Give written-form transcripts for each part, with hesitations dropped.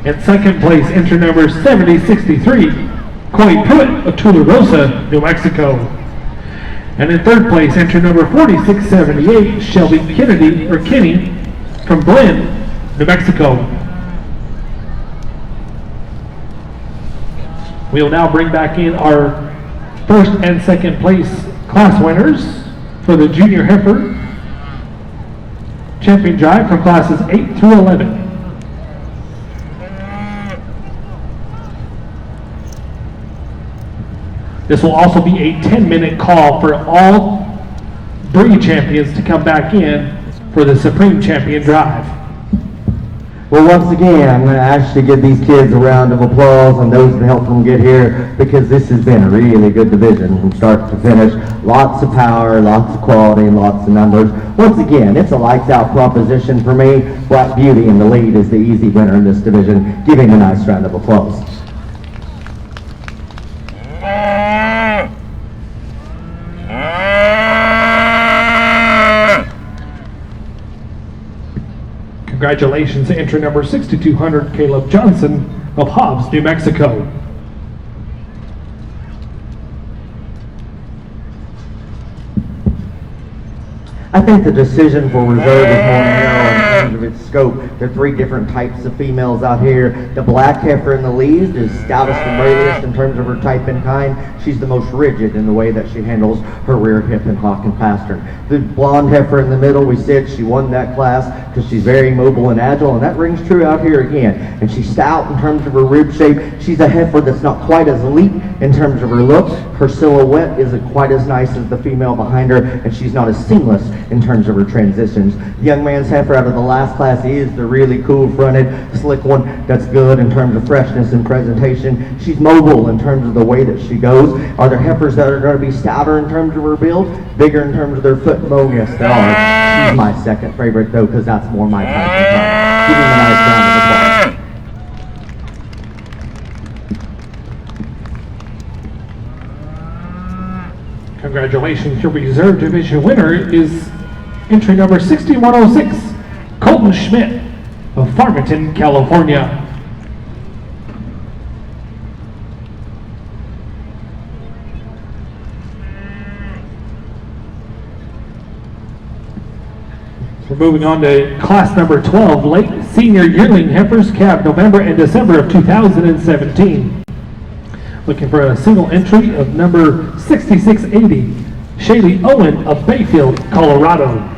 In second place, entry number 7063, Chloe Pruitt of Tularosa, New Mexico. And in third place, entry number 4678, Shelby Kinney from Blinn, New Mexico. We will now bring back in our first and second place class winners for the Junior Heifer Champion Drive from classes 8 through 11. This will also be a 10-minute call for all breed champions to come back in for the Supreme Champion Drive. Well, once again, I'm going to actually give these kids a round of applause and those that helped them get here, because this has been a really good division from start to finish. Lots of power, lots of quality, and lots of numbers. Once again, it's a lights-out proposition for me. Black Beauty in the lead is the easy winner in this division. Give him a nice round of applause. Congratulations to entry number 6200, Caleb Johnson of Hobbs, New Mexico. I think the decision for reserve is more narrow in terms of its scope. There are three different types of females out here. The black heifer in the lead is stoutest and bravest in terms of her type and kind. She's the most rigid in the way that she handles her rear hip and hock and pastern. The blonde heifer in the middle, we said she won that class because she's very mobile and agile, and that rings true out here again. And she's stout in terms of her rib shape. She's a heifer that's not quite as elite in terms of her looks. Her silhouette isn't quite as nice as the female behind her, and she's not as seamless in terms of her transitions. The young man's heifer out of the last class is the really cool fronted, slick one that's good in terms of freshness and presentation. She's mobile in terms of the way that she goes. Are there heifers that are going to be stouter in terms of her build, bigger in terms of their foot and bone? Yes, there are. She's my second favorite though, because that's more my type of time. Give him a nice round of applause. Congratulations, your reserve division winner is entry number 6106, Colton Schmidt of Farmington, California. We're moving on to class number 12, late senior yearling heifers, calved November and December of 2017. Looking for a single entry of number 6680, Shaylee Owen of Bayfield, Colorado.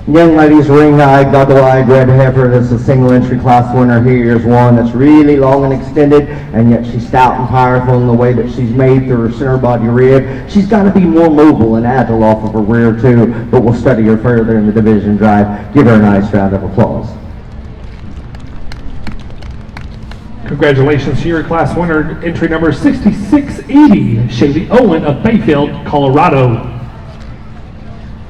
Young ladies, ring-eyed, goggle-eyed red heifer that's a single entry class winner. Here's one that's really long and extended, and yet she's stout and powerful in the way that she's made through her center body rib. She's got to be more mobile and agile off of her rear too, but we'll study her further in the division drive. Give her a nice round of applause. Congratulations to your class winner, entry number 6680, Shaylee Owen of Bayfield, Colorado.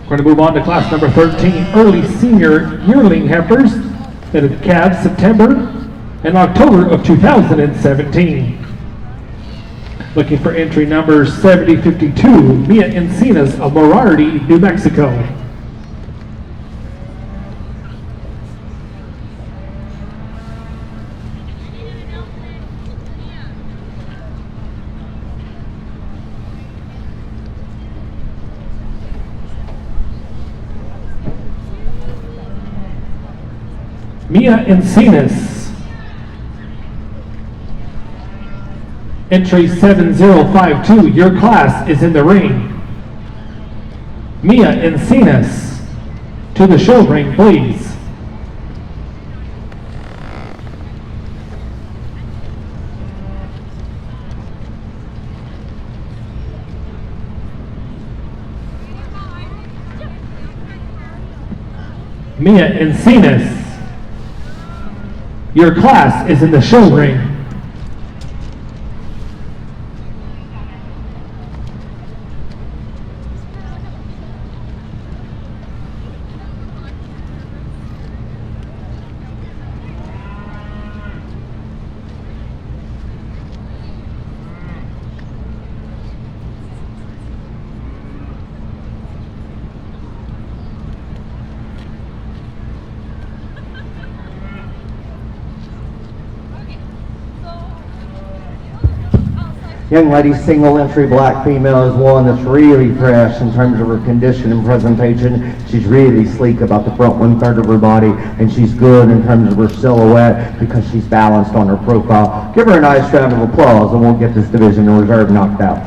We're going to move on to class number 13, early senior yearling heifers that have calved September and October of 2017. Looking for entry number 7052, Mia Encinas of Morarty, New Mexico. Mia Encinas, entry 7052, your class is in the ring. Mia Encinas, to the show ring, please. Mia Encinas, your class is in the show ring. Young lady's single entry black female is one that's really fresh in terms of her condition and presentation. She's really sleek about the front 1/3 of her body, and she's good in terms of her silhouette because she's balanced on her profile. Give her a nice round of applause, and we'll get this division in reserve knocked out.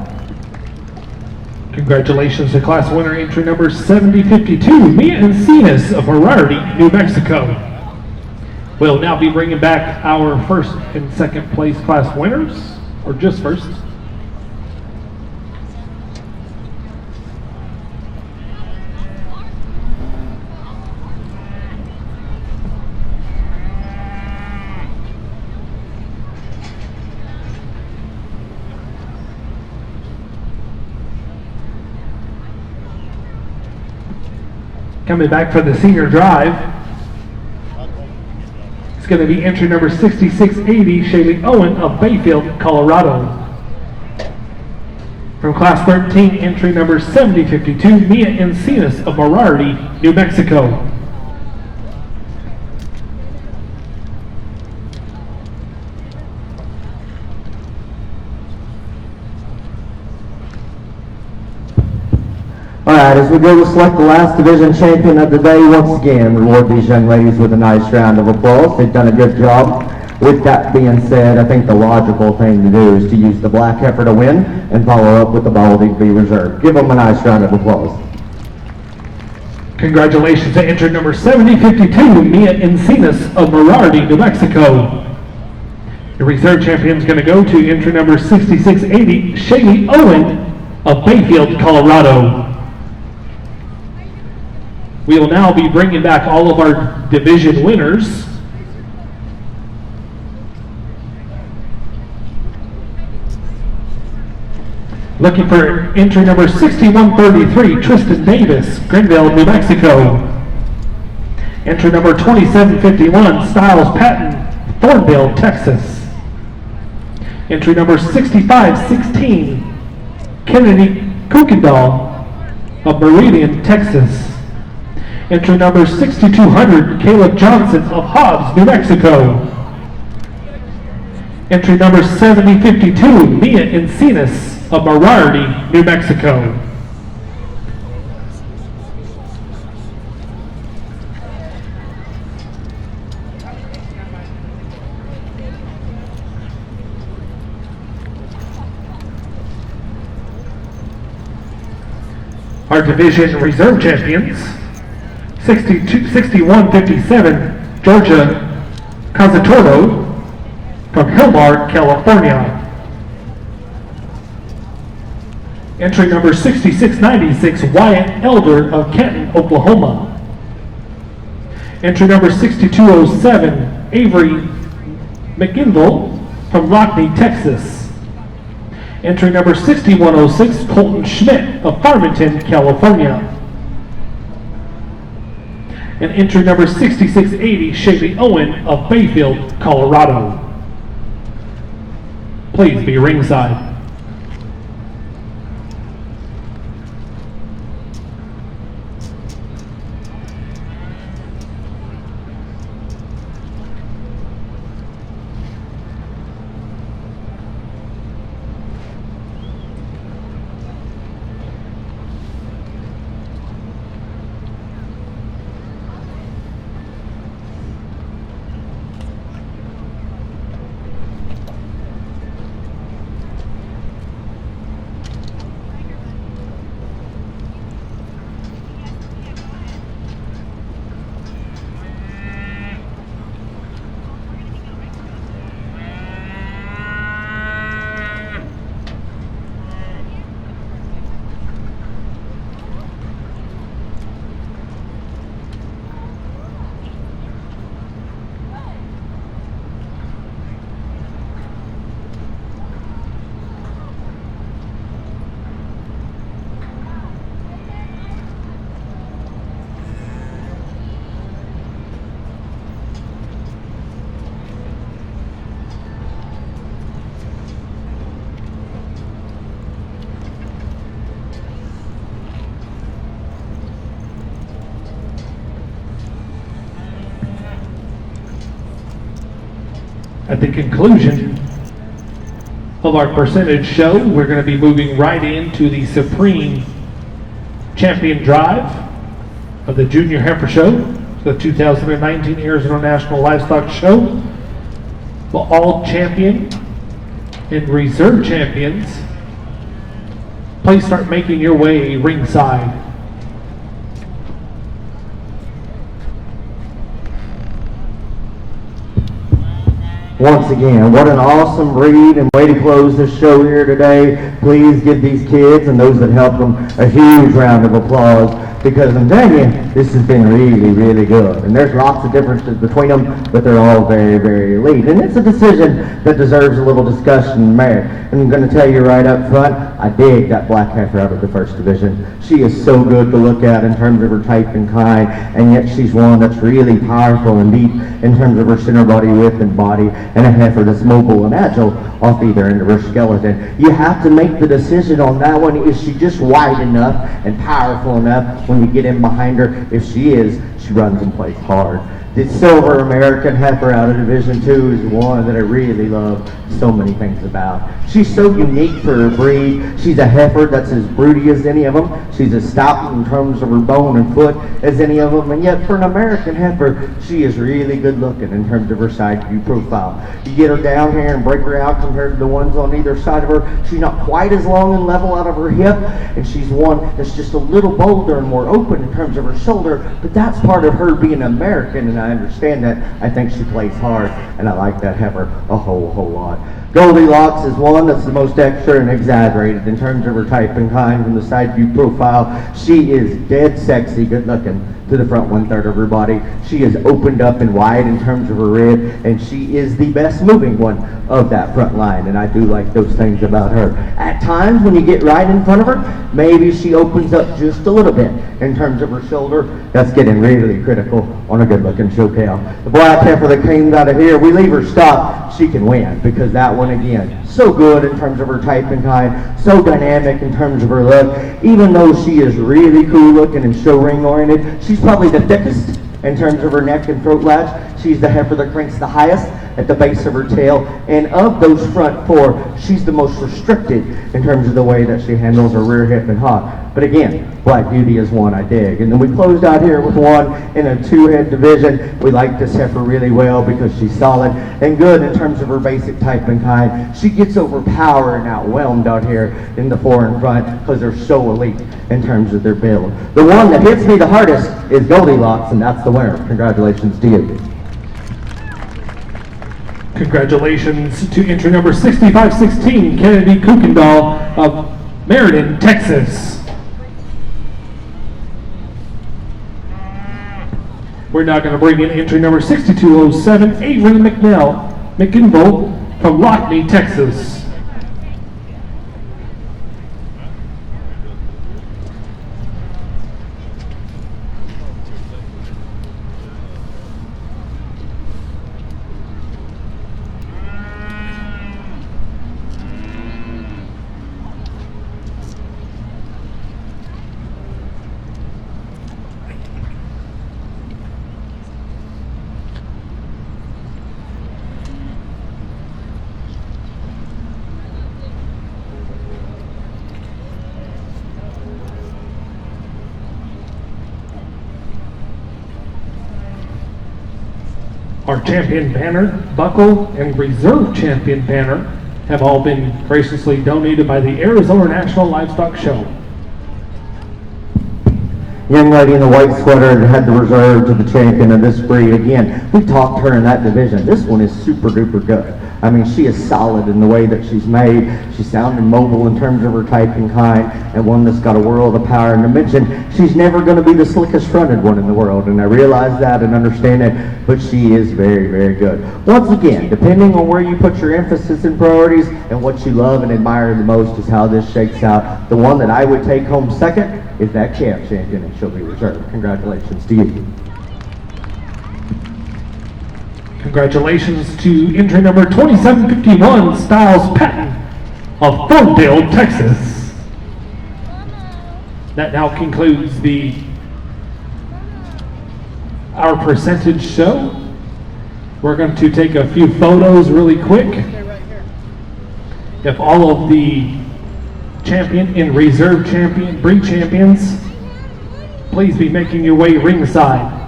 Congratulations to class winner entry number 7052, Mia Encinas of Herrera, New Mexico. We'll now be bringing back our first and second place class winners, or just first. Coming back for the senior drive, it's going to be entry number 6680, Shaylee Owen of Bayfield, Colorado. From class 13, entry number 7052, Mia Encinas of Herrera, New Mexico. Alright, as we go to select the last division champion of the day, once again, reward these young ladies with a nice round of applause. They've done a good job. With that being said, I think the logical thing to do is to use the black heifer to win and follow up with the baldy to be reserved. Give them a nice round of applause. Congratulations to entry number 7052, Mia Encinas of Herrera, New Mexico. The reserve champion is going to go to entry number 6680, Shaylee Owen of Bayfield, Colorado. We will now be bringing back all of our division winners. Looking for entry number 6133, Tristan Davis, Greenville, New Mexico. Entry number 2751, Styles Patton, Thornville, Texas. Entry number 6516, Kennedy Kuykendall of Meridian, Texas. Entry number 6200, Caleb Johnson of Hobbs, New Mexico. Entry number 7052, Mia Encinas of Herrera, New Mexico. Our division reserve champions, 6157, Georgia Casatordo from Hillmar, California. Entry number 6696, Wyatt Elder of Kenton, Oklahoma. Entry number 6207, Avery McGinville from Rockney, Texas. Entry number 6106, Colton Schmidt of Farmington, California. And entry number 6680, Shaylee Owen of Bayfield, Colorado. Please be ringside. At the conclusion of our percentage show, we're going to be moving right into the Supreme Champion Drive of the Junior Heifer Show, the 2019 Arizona National Livestock Show. The all champion and reserve champions, please start making your way ringside. Once again, what an awesome breed and way to close this show here today. Please give these kids and those that helped them a huge round of applause, because I'm telling you, this has been really, really good. And there's lots of differences between them, but they're all very, very elite. And it's a decision that deserves a little discussion and merit. And I'm going to tell you right up front, I dig that black heifer out of the first division. She is so good to look at in terms of her type and kind, and yet she's one that's really powerful and deep in terms of her center body width and body, and a heifer that's mobile and agile off either end of her skeleton. You have to make the decision on that one. Is she just wide enough and powerful enough when you get in behind her? If she is, she runs and plays hard. The silver American heifer out of Division 2 is one that I really love so many things about. She's so unique for her breed. She's a heifer that's as broody as any of them. She's as stout in terms of her bone and foot as any of them. And yet for an American heifer, she is really good looking in terms of her side view profile. You get her down here and break her out compared to the ones on either side of her. She's not quite as long and level out of her hip, and she's one that's just a little bolder and more open in terms of her shoulder. But that's part of her being American, and I understand that. I think she plays hard, and I like that heifer a whole lot. Goldilocks is one that's the most extra and exaggerated in terms of her type and kind from the side view profile. She is dead sexy, good looking to the front 1/3 of her body. She is opened up and wide in terms of her rib, and she is the best moving one of that front line, and I do like those things about her. At times when you get right in front of her, maybe she opens up just a little bit in terms of her shoulder. That's getting really critical on a good looking show cow. The black heifer that came out of here, we leave her stop, she can win, because that one again, so good in terms of her type and kind, so dynamic in terms of her look. Even though she is really cool looking and show ring oriented, she's probably the thickest in terms of her neck and throat latch. She's the heifer that cranks the highest at the base of her tail, and of those front four, she's the most restricted in terms of the way that she handles her rear hip and hock. But again, Black Beauty is one I dig. And then we closed out here with one in a two-head division. We like this heifer really well because she's solid and good in terms of her basic type and kind. She gets overpowered and outwhelmed out here in the four in front because they're so elite in terms of their build. The one that hits me the hardest is Goldilocks, and that's the winner. Congratulations to you. Congratulations to entry number 6516, Kennedy Kuykendall of Meriden, Texas. We're now going to bring in entry number 6207, Avery McInville from Lockney, Texas. Our champion banner, buckle, and reserve champion banner have all been graciously donated by the Arizona National Livestock Show. Young lady in the white sweater that had the reserve to the champion of this breed. Again, we talked her in that division. This one is super duper good. I mean, she is solid in the way that she's made. She's sound and mobile in terms of her type and kind, and one that's got a world of power. And to mention, she's never going to be the slickest fronted one in the world, and I realize that and understand it, but she is very, very good. Once again, depending on where you put your emphasis and priorities and what you love and admire the most is how this shakes out. The one that I would take home second is that calf champion, and she'll be reserved. Congratulations to you. Congratulations to entry number 2751, Styles Patton of Ferndale, Texas. That now concludes our percentage show. We're going to take a few photos really quick. If all of the champion and reserve champion, breed champions, please be making your way ringside.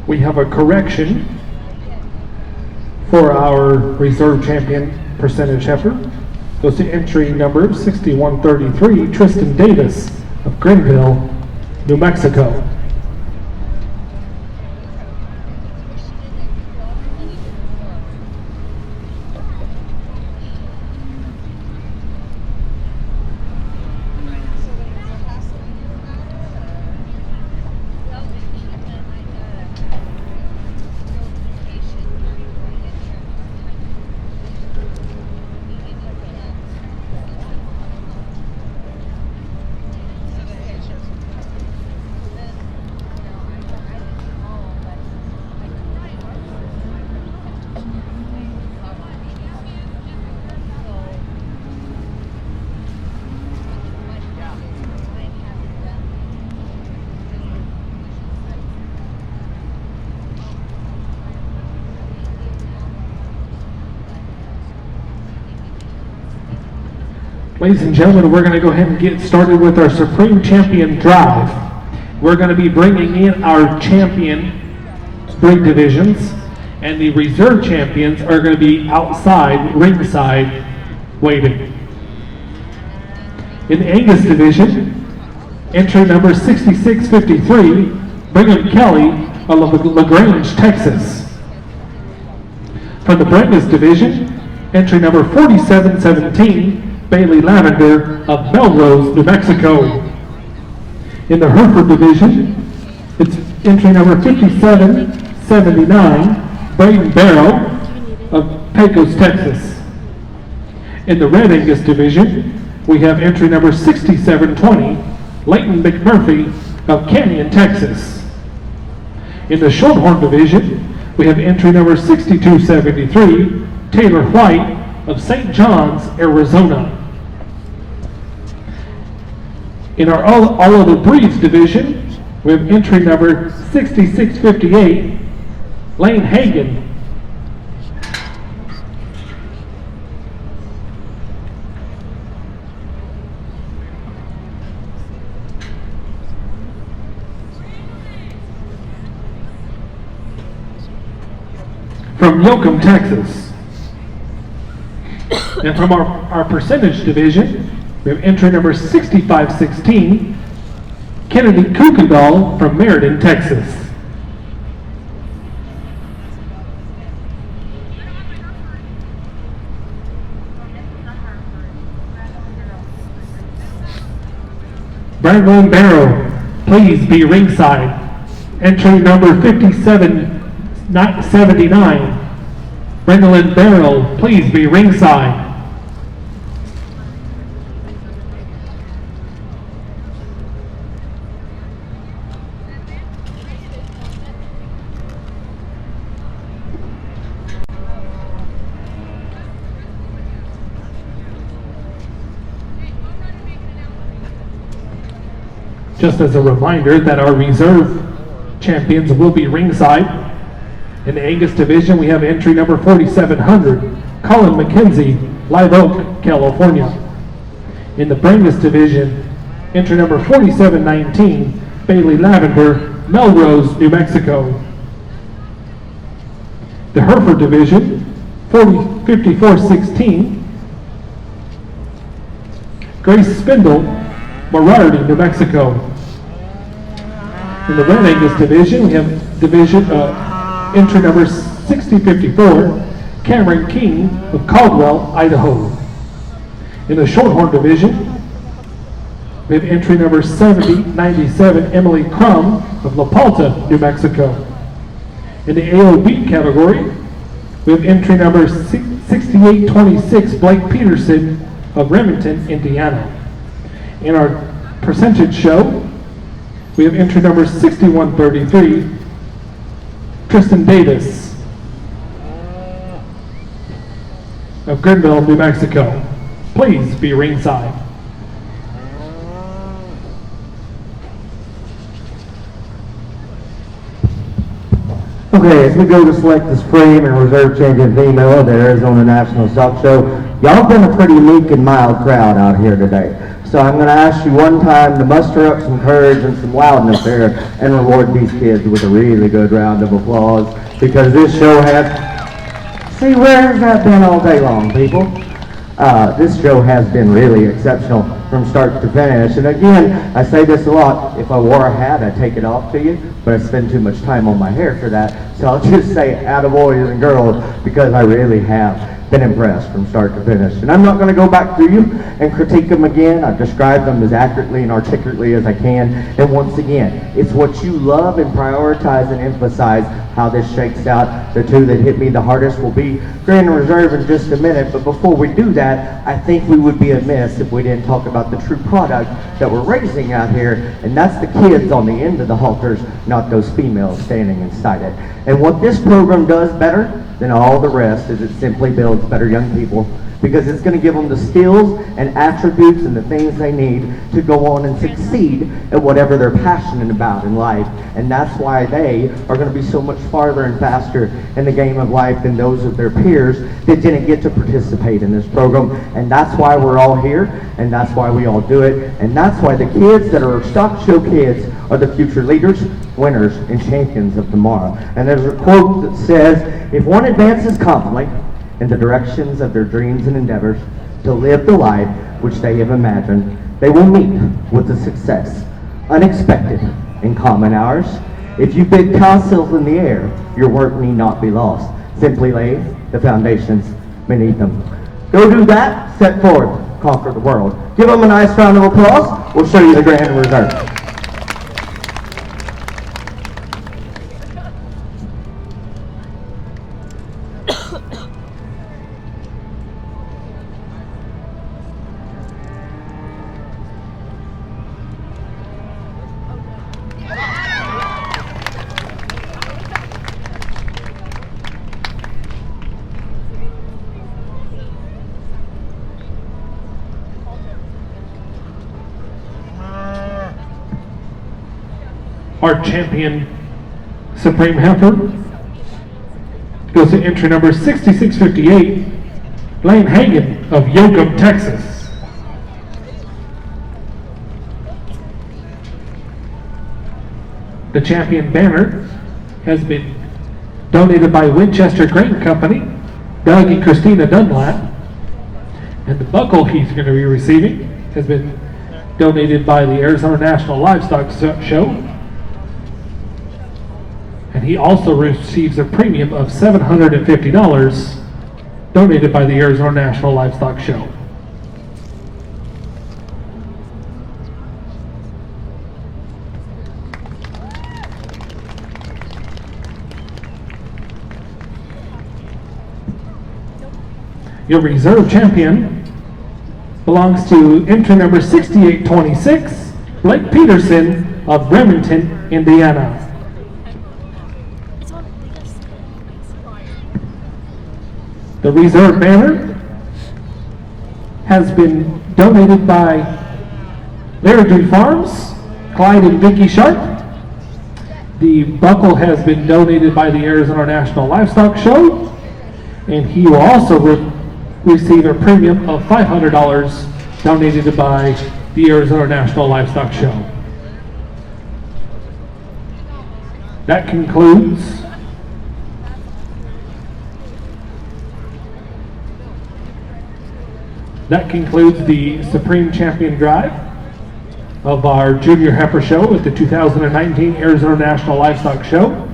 We have a correction for our reserve champion percentage heifer. Goes to entry number 6133, Tristan Davis of Greenville, New Mexico. Ladies and gentlemen, we're going to go ahead and get started with our Supreme Champion Drive. We're going to be bringing in our champion breed divisions, and the reserve champions are going to be outside, ringside, waiting. In the Angus division, entry number 6653, Brigham Kelly of LaGrange, Texas. For the Brenda's division, entry number 4717, Bailey Lavender of Melrose, New Mexico. In the Heifer division, it's entry number 5779, Braden Barrow of Pecos, Texas. In the Red Angus division, we have entry number 6720, Leighton McMurphy of Canyon, Texas. In the Shorthorn division, we have entry number 6273, Taylor White of St. John's, Arizona. In our all other breeds division, we have entry number 6658, Lane Hagan. From Yoakum, Texas. And from our percentage division, we have entry number 6516, Kennedy Kuykendall from Meriden, Texas. Brandon Barrow, please be ringside. Entry number 5779, Brandon Barrow, please be ringside. Just as a reminder that our reserve champions will be ringside. In the Angus division, we have entry number 4700, Colin McKenzie, Live Oak, California. In the Brangus division, entry number 4719, Bailey Lavender, Melrose, New Mexico. The Heifer division, 5416, Grace Spindle, Morarty, New Mexico. In the Red Angus division, we have entry number 6054, Cameron King of Caldwell, Idaho. In the Shorthorn division, We have entry number 7097, Emily Crum of La Palta, New Mexico. In the AOB category, we have entry number 6826, Blake Peterson of Remington, Indiana. In our percentage show, we have entry number 6133, Tristan Davis of Grenville, New Mexico. Please be ringside. Okay, as we go to select the Supreme and Reserve Champion female of the Arizona National Stock Show, y'all been a pretty meek and mild crowd out here today. So I'm going to ask you one time to muster up some courage and some loudness there and reward these kids with a really good round of applause, because this show has... See, where has that been all day long, people? This show has been really exceptional from start to finish. And again, I say this a lot, if I wore a hat, I'd take it off to you, but I spend too much time on my hair for that. So I'll just say attaboys and girls, because I really have been impressed from start to finish. And I'm not going to go back through you and critique them again. I've described them as accurately and articulately as I can. And once again, it's what you love and prioritize and emphasize how this shakes out. The two that hit me the hardest will be Grand Reserve in just a minute. But before we do that, I think we would be amiss if we didn't talk about the true product that we're raising out here. And that's the kids on the end of the halters, not those females standing inside it. And what this program does better than all the rest is it simply builds better young people, because it's going to give them the skills and attributes and the things they need to go on and succeed at whatever they're passionate about in life. And that's why they are going to be so much farther and faster in the game of life than those of their peers that didn't get to participate in this program. And that's why we're all here, and that's why we all do it, and that's why the kids that are stock show kids are the future leaders, winners, and champions of tomorrow. And there's a quote that says, if one advances confidently in the directions of their dreams and endeavors to live the life which they have imagined, they will meet with a success unexpected in common hours. If you bid castles in the air, your work need not be lost. Simply lay the foundations beneath them. Go do that, set forth, conquer the world. Give them a nice round of applause. We'll show you the Grand Reserve. Our champion Supreme Heifer goes to entry number 6658, Lane Hagan of Yoakum, Texas. The champion banner has been donated by Winchester Grain Company, Doug and Christina Dunlap. And the buckle he's going to be receiving has been donated by the Arizona National Livestock Show. And he also receives a premium of $750 donated by the Arizona National Livestock Show. Your reserve champion belongs to entry number 6826, Blake Peterson of Remington, Indiana. The reserve banner has been donated by Laird Farms, Clyde and Vicky Sharp. The buckle has been donated by the Arizona National Livestock Show, and he will also receive a premium of $500 donated by the Arizona National Livestock Show. That concludes the Supreme Champion Drive of our Junior Heifer Show at the 2019 Arizona National Livestock Show.